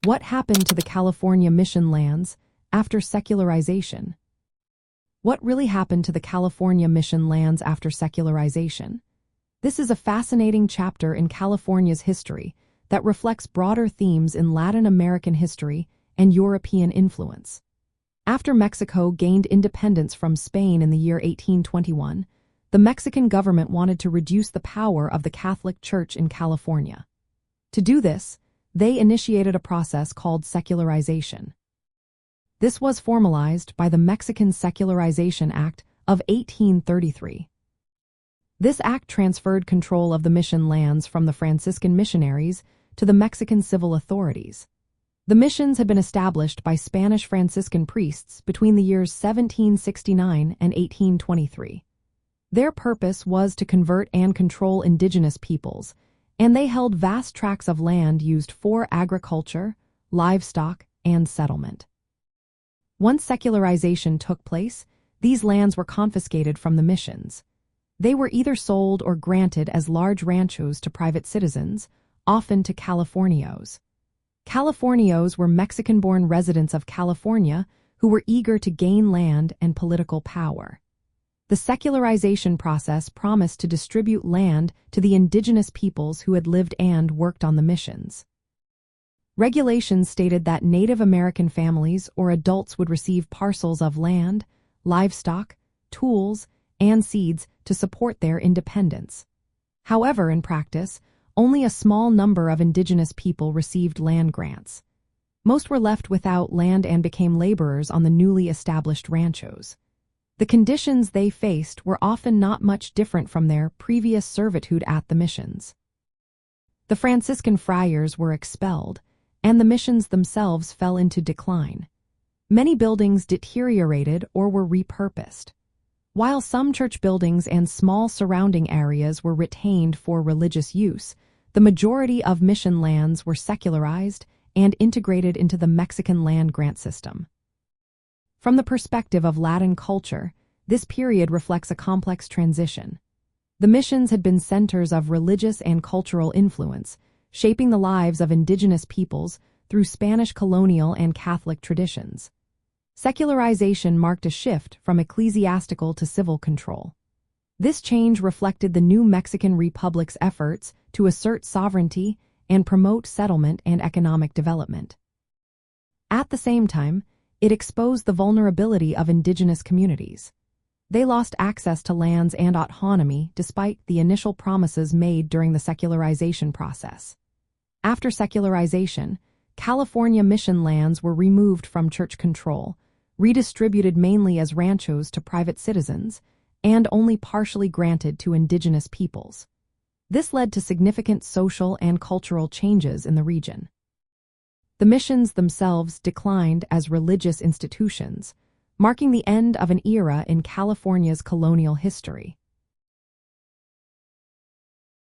What happened to the California mission lands after secularization? What really happened to the California mission lands after secularization? This is a fascinating chapter in California's history that reflects broader themes in Latin American history and European influence. After Mexico gained independence from Spain in the year 1821, the Mexican government wanted to reduce the power of the Catholic Church in California. To do this, they initiated a process called secularization. This was formalized by the Mexican Secularization Act of 1833. This act transferred control of the mission lands from the Franciscan missionaries to the Mexican civil authorities. The missions had been established by Spanish Franciscan priests between the years 1769 and 1823. Their purpose was to convert and control indigenous peoples, and they held vast tracts of land used for agriculture, livestock, and settlement. Once secularization took place, these lands were confiscated from the missions. They were either sold or granted as large ranchos to private citizens, often to Californios. Californios were Mexican-born residents of California who were eager to gain land and political power. The secularization process promised to distribute land to the indigenous peoples who had lived and worked on the missions. Regulations stated that Native American families or adults would receive parcels of land, livestock, tools, and seeds to support their independence. However, in practice, only a small number of indigenous people received land grants. Most were left without land and became laborers on the newly established ranchos. The conditions they faced were often not much different from their previous servitude at the missions. The Franciscan friars were expelled, and the missions themselves fell into decline. Many buildings deteriorated or were repurposed. While some church buildings and small surrounding areas were retained for religious use, the majority of mission lands were secularized and integrated into the Mexican land grant system. From the perspective of Latin culture, this period reflects a complex transition. The missions had been centers of religious and cultural influence, shaping the lives of indigenous peoples through Spanish colonial and Catholic traditions. Secularization marked a shift from ecclesiastical to civil control. This change reflected the new Mexican Republic's efforts to assert sovereignty and promote settlement and economic development. At the same time, it exposed the vulnerability of indigenous communities. They lost access to lands and autonomy despite the initial promises made during the secularization process. After secularization, California mission lands were removed from church control, redistributed mainly as ranchos to private citizens, and only partially granted to indigenous peoples. This led to significant social and cultural changes in the region. The missions themselves declined as religious institutions, marking the end of an era in California's colonial history.